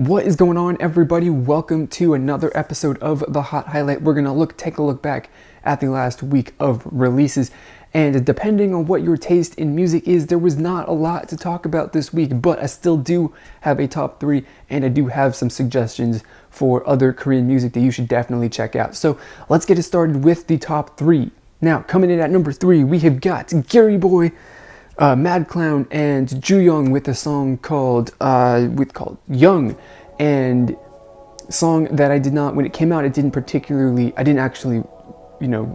What is going on, everybody? Welcome to another episode of The Hot Highlight. We're gonna take a look back at the last week of releases, and depending on what your taste in music is, there was not a lot to talk about this week, but I still do have a top 3, and I do have some suggestions for other Korean music that you should definitely check out. So let's get it started with the top 3. Now, coming in at number 3, we have got Gary Boy, Mad Clown, and Jooyoung with a song called Young, and song that I did not, when it came out, I didn't actually,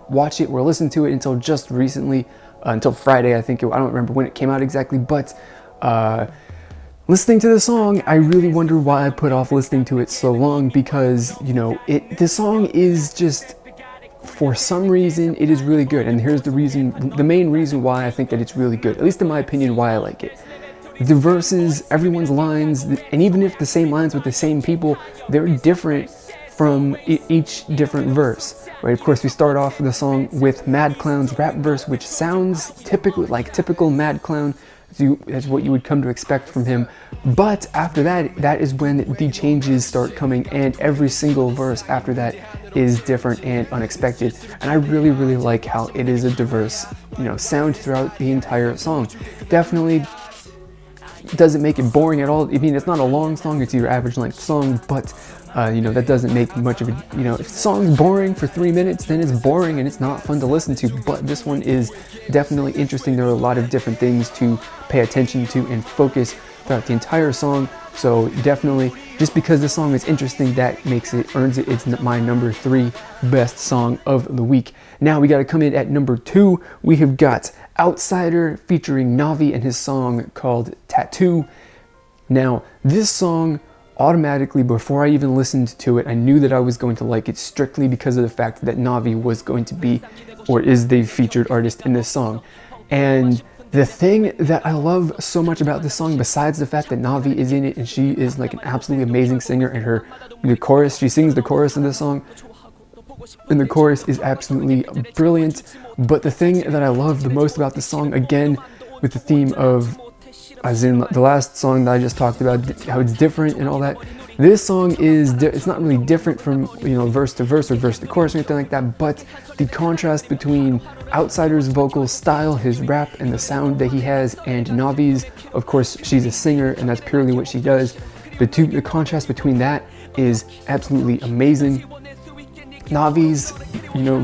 watch it or listen to it until just recently, until Friday, I think. I don't remember when it came out exactly, but listening to the song, I really wonder why I put off listening to it so long, because, the song is just, for some reason, it is really good. And here's the main reason why I think that it's really good, at least in my opinion, why I like it. The verses, everyone's lines, and even if the same lines with the same people, they're different from each different verse, right? Of course, we start off the song with Mad Clown's rap verse, which sounds typically like typical Mad Clown. That's what you would come to expect from him. But after that, that is when the changes start coming, and every single verse after that is different and unexpected. And I really, really like how it is a diverse, sound throughout the entire song. Definitely doesn't make it boring at all. I mean, it's not a long song, it's your average length song, but that doesn't make much of it. If the song's boring for 3 minutes, then it's boring and it's not fun to listen to. But this one is definitely interesting. There are a lot of different things to pay attention to and focus throughout the entire song. So definitely, just because the song is interesting, that earns it. It's my number 3 best song of the week. Now we got to come in at number 2. We have got Outsider featuring Navi and his song called Tattoo. Now, this song, automatically, before I even listened to it, I knew that I was going to like it, strictly because of the fact that Navi was going to be, or is the featured artist in this song. And the thing that I love so much about this song, besides the fact that Navi is in it and she is like an absolutely amazing singer, and the chorus, she sings the chorus of the song, and the chorus is absolutely brilliant. But the thing that I love the most about this song, again, with the theme of, as in the last song that I just talked about, how it's different and all that, this song it's not really different from, verse to verse or verse to chorus or anything like that, but the contrast between Outsider's vocal style, his rap, and the sound that he has, and Navi's, of course, she's a singer and that's purely what she does. The contrast between that is absolutely amazing. Navi's,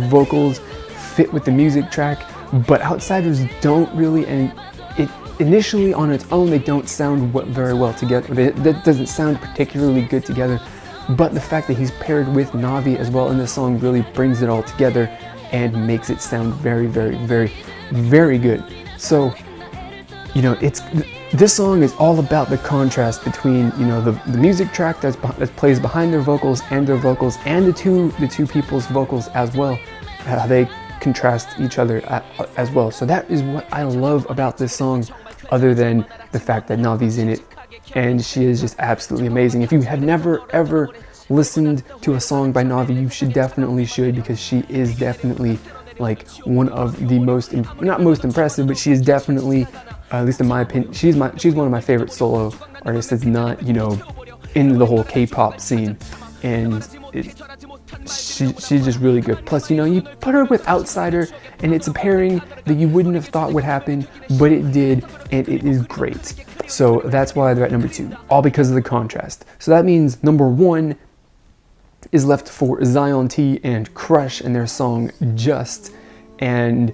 vocals fit with the music track, but Outsiders don't really, and initially on its own, they don't sound very well together. That doesn't sound particularly good together, but the fact that he's paired with Navi as well in this song really brings it all together and makes it sound very, very, very, very good. So, this song is all about the contrast between, the music track that plays behind their vocals, and the two people's vocals as well. How they contrast each other as well. So that is what I love about this song, other than the fact that Navi's in it, and she is just absolutely amazing. If you have never ever listened to a song by Navi, you should, because she is definitely like one of the not most impressive, but she is definitely, at least in my opinion, she's one of my favorite solo artists that's not, in the whole K-pop scene, and she's just really good. Plus, you put her with Outsider, and it's a pairing that you wouldn't have thought would happen, but it did, and it is great. So that's why they're at number 2, all because of the contrast. So that means number 1 is left for Zion T and Crush and their song Just. And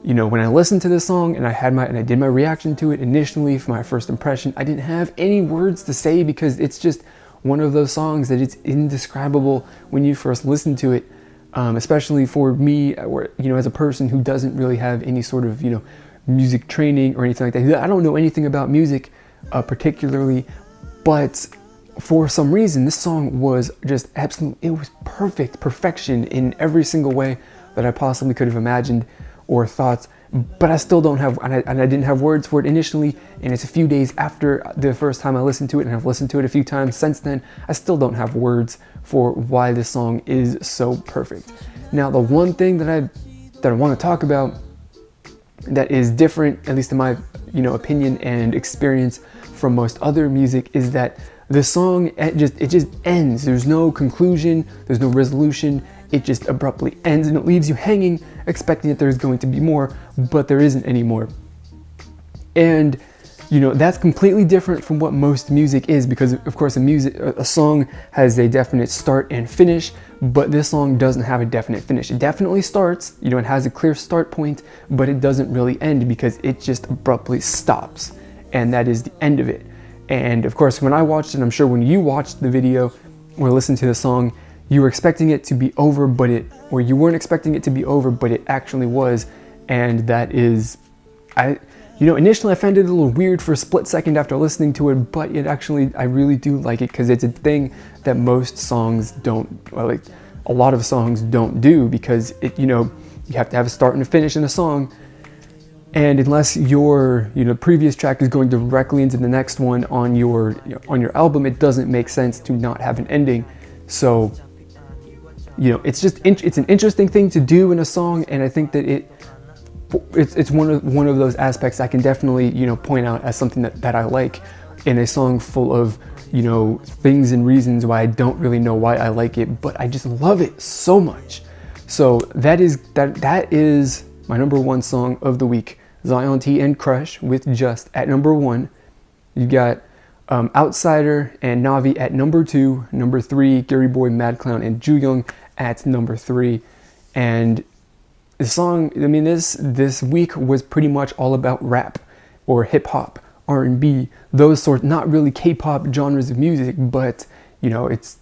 when I listened to this song and I did my reaction to it initially, for my first impression, I didn't have any words to say, because it's just one of those songs that it's indescribable when you first listen to it, especially for me, or as a person who doesn't really have any sort of music training or anything like that. I don't know anything about music particularly, but for some reason this song was just absolutely, it was perfection in every single way that I possibly could have imagined or thought. But I still don't have, and I didn't have words for it initially, and it's a few days after the first time I listened to it, and I've listened to it a few times since then. I still don't have words for why this song is so perfect. Now, the one thing that I want to talk about that is different, at least in my opinion and experience from most other music, is that The song, it just ends. There's no conclusion, there's no resolution. It just abruptly ends, and it leaves you hanging, expecting that there's going to be more, but there isn't any more. And you know, that's completely different from what most music is, because of course a song has a definite start and finish, but this song doesn't have a definite finish. It definitely starts, you know, it has a clear start point, but it doesn't really end because it just abruptly stops, and that is the end of it. And of course, when I watched it, I'm sure when you watched the video or listened to the song, you were expecting it to be over, or you weren't expecting it to be over, but it actually was. And that is, initially I found it a little weird for a split second after listening to it, but I really do like it, because it's a thing that most songs don't, well, like a lot of songs don't do, because you have to have a start and a finish in a song. And unless your previous track is going directly into the next one on your album, it doesn't make sense to not have an ending. So, it's an interesting thing to do in a song, and I think that it's one of those aspects I can definitely point out as something that I like in a song full of things and reasons why I don't really know why I like it, but I just love it so much. So that is my number one song of the week. Zion T and Crush with Just at number 1. You got Outsider and Navi at number 2. Number 3, Gary Boy, Mad Clown, and Jooyoung at number 3. And the song, this week was pretty much all about rap or hip hop, R&B, those sorts, not really K-pop genres of music, but it's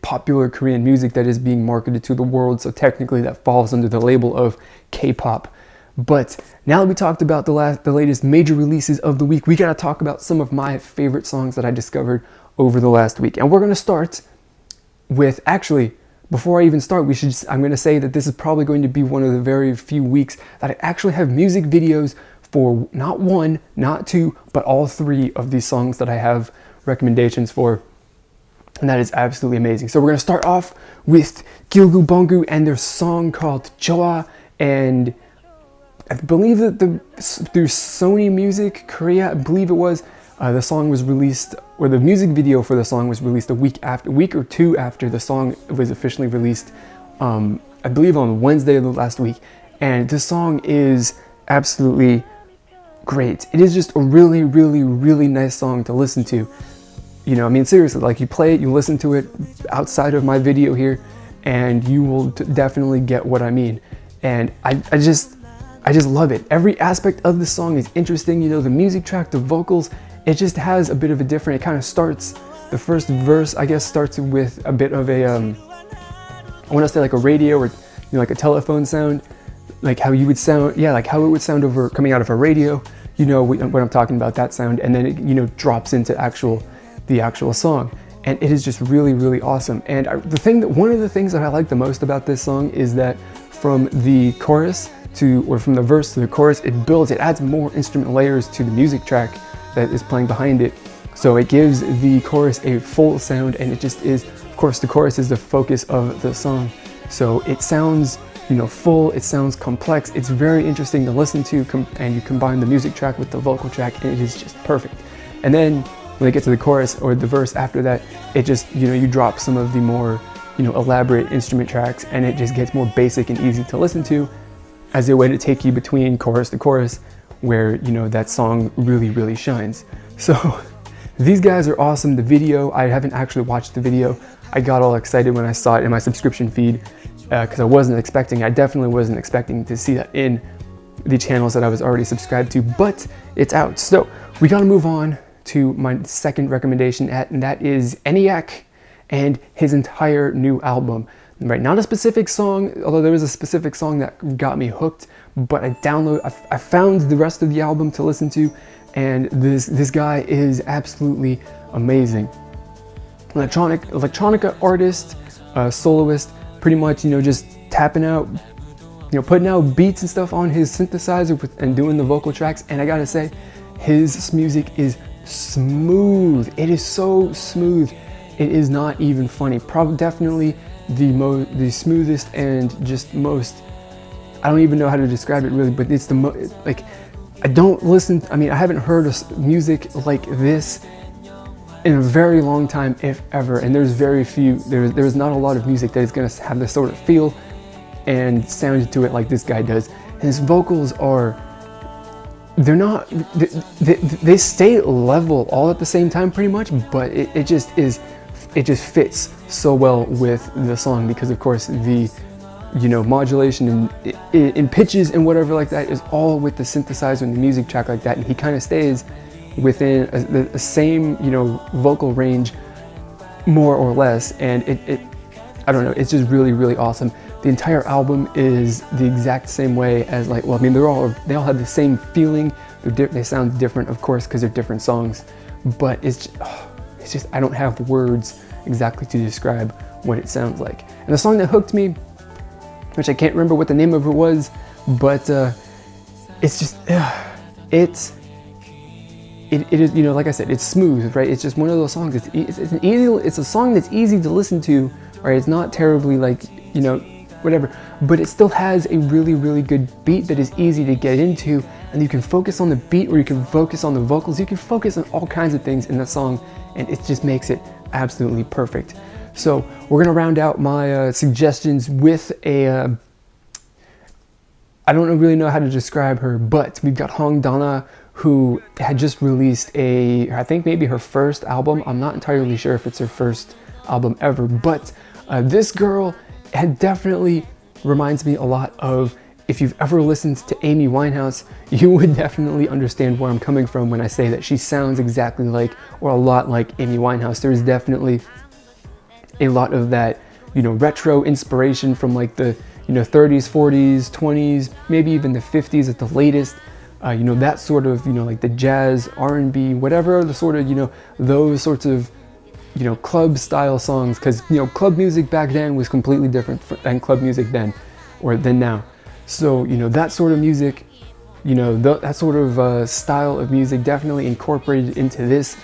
popular Korean music that is being marketed to the world, so technically that falls under the label of K-pop. But now that we talked about the latest major releases of the week, we gotta talk about some of my favorite songs that I discovered over the last week. And we're gonna start with, actually, before I even start, I'm gonna say that this is probably going to be one of the very few weeks that I actually have music videos for not 1, not 2, but all 3 of these songs that I have recommendations for. And that is absolutely amazing. So we're gonna start off with Gilgu Bongu and their song called Choa, and I believe that through Sony Music Korea, I believe it was, the song was released, or the music video for the song was released a week or two after the song was officially released, I believe on Wednesday of the last week. And this song is absolutely great. It is just a really, really, really nice song to listen to. Seriously, like, you play it, you listen to it outside of my video here, and you will definitely get what I mean. And I just love it. Every aspect of the song is interesting. The music track, the vocals, it just has a bit of a different, it kind of starts, the first verse, I guess, starts with a bit of a, I want to say like a radio or, like a telephone sound, like how you would sound, like how it would sound over, coming out of a radio, what I'm talking about, that sound, and then it, drops into the actual song. And it is just really, really awesome. And one of the things that I like the most about this song is that from the chorus from the verse to the chorus, it adds more instrument layers to the music track that is playing behind it. So it gives the chorus a full sound, and it just is, of course, the chorus is the focus of the song. So it sounds, full, it sounds complex, it's very interesting to listen to, and you combine the music track with the vocal track, and it is just perfect. And then when they get to the chorus or the verse after that, it just, you drop some of the more, elaborate instrument tracks, and it just gets more basic and easy to listen to, as a way to take you between chorus to chorus, where that song really, really shines. So these guys are awesome. The video, I haven't actually watched the video. I got all excited when I saw it in my subscription feed, because I definitely wasn't expecting to see that in the channels that I was already subscribed to, but it's out. So we gotta move on to my second recommendation, and that is ENIAC and his entire new album. Right, not a specific song, although there was a specific song that got me hooked, but I found the rest of the album to listen to, and this guy is absolutely amazing. Electronica artist, soloist, pretty much, just tapping out, putting out beats and stuff on his synthesizer and doing the vocal tracks, and I gotta say, his music is smooth. It is so smooth. It is not even funny. Definitely the smoothest and just most, I don't even know how to describe it really, but it's the I haven't heard music like this in a very long time, if ever. And there's very few, there's not a lot of music that is going to have this sort of feel and sound to it like this guy does. And his vocals are, they're not, they stay level all at the same time pretty much, but it just fits so well with the song, because of course the, you know, modulation and in pitches and whatever like that is all with the synthesizer and the music track like that, and he kind of stays within the same, you know, vocal range more or less, and it I don't know, it's just really, really awesome. The entire album is the exact same way as, like, well, I mean, they all have the same feeling. They sound different, of course, because they're different songs, but it's just I don't have words exactly to describe what it sounds like. And the song that hooked me, which I can't remember what the name of it was, but it's just it is, you know, like I said, it's smooth, right? It's just one of those songs. It's a song that's easy to listen to, right? It's not terribly, like, you know, whatever, but it still has a really, really good beat that is easy to get into, and you can focus on the beat, or you can focus on the vocals. You can focus on all kinds of things in that song, and it just makes it absolutely perfect. So we're gonna round out my suggestions with a I don't really know how to describe her, but we've got Hong Dana, who had just released I think maybe her first album. I'm not entirely sure if it's her first album ever, but this girl definitely reminds me a lot of, if you've ever listened to Amy Winehouse, you would definitely understand where I'm coming from when I say that she sounds exactly like, or a lot like, Amy Winehouse. There's definitely a lot of that, you know, retro inspiration from, like, the, you know, 30s, 40s, 20s, maybe even the 50s at the latest. You know, that sort of, you know, like the jazz, R&B, whatever the sort of, you know, those sorts of, you know, club style songs, because, you know, club music back then was completely different than club music then, or than now. So, you know, that sort of music, you know, that sort of style of music definitely incorporated into this,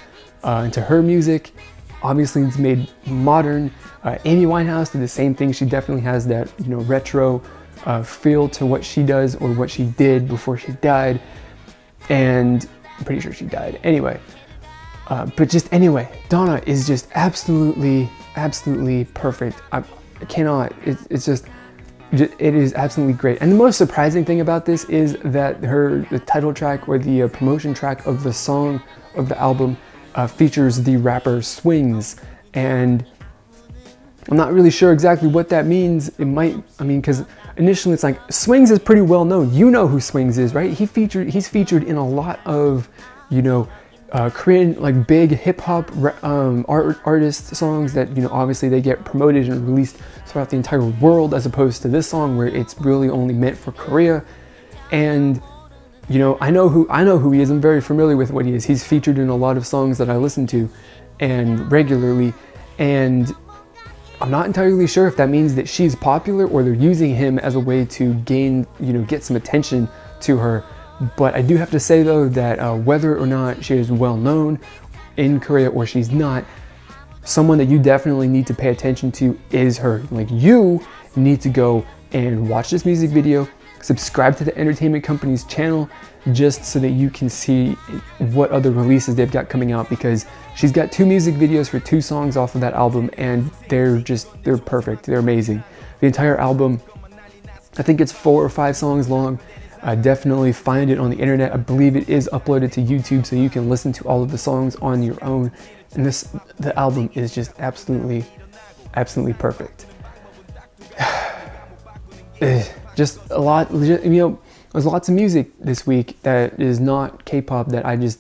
into her music. Obviously, it's made modern. Amy Winehouse did the same thing. She definitely has that, you know, retro feel to what she does, or what she did before she died. And I'm pretty sure she died anyway. But just anyway, Donna is just absolutely perfect. I cannot, it's just, it is absolutely great. And the most surprising thing about this is that the title track, or the promotion track of the song of the album, features the rapper Swings. And I'm not really sure exactly what that means. It might, I mean, because initially it's like, Swings is pretty well known. You know who Swings is, right? He's featured in a lot of, you know, Korean, like, big hip hop artist songs that, you know, obviously they get promoted and released throughout the entire world, as opposed to this song where it's really only meant for Korea. And, you know, I know who he is. I'm very familiar with what he is. He's featured in a lot of songs that I listen to and regularly, and I'm not entirely sure if that means that she's popular, or they're using him as a way to gain, you know, get some attention to her. But I do have to say, though, that whether or not she is well known in Korea or she's not, someone that you definitely need to pay attention to is her. Like, you need to go and watch this music video, subscribe to the entertainment company's channel, just so that you can see what other releases they've got coming out, because she's got 2 music videos for 2 songs off of that album, and they're perfect. They're amazing. The entire album, I think it's 4 or 5 songs long. Definitely find it on the internet. I believe it is uploaded to YouTube, so you can listen to all of the songs on your own. And the album is just absolutely perfect. Just a lot, you know, there's lots of music this week that is not K-pop that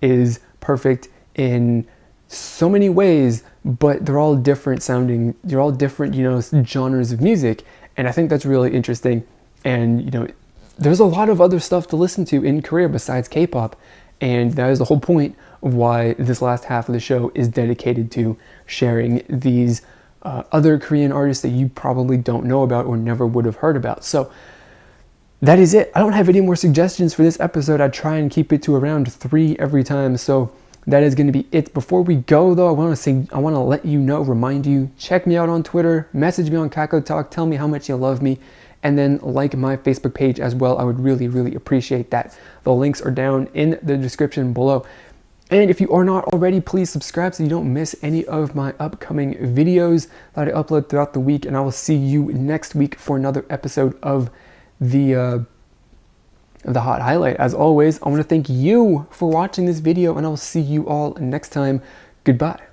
is perfect in so many ways, but they're all different sounding. They're all different, you know, genres of music, and I think that's really interesting. And, you know, there's a lot of other stuff to listen to in Korea besides K-pop, and that is the whole point of why this last half of the show is dedicated to sharing these other Korean artists that you probably don't know about or never would have heard about. So that is it. I don't have any more suggestions for this episode. I try and keep it to around 3 every time, so that is going to be it. Before we go, though, I want to let you know, remind you, check me out on Twitter, message me on KakaoTalk, tell me how much you love me, and then like my Facebook page as well. I would really, really appreciate that. The links are down in the description below. And if you are not already, please subscribe so you don't miss any of my upcoming videos that I upload throughout the week. And I will see you next week for another episode of the Hot Highlight. As always, I want to thank you for watching this video, and I will see you all next time. Goodbye.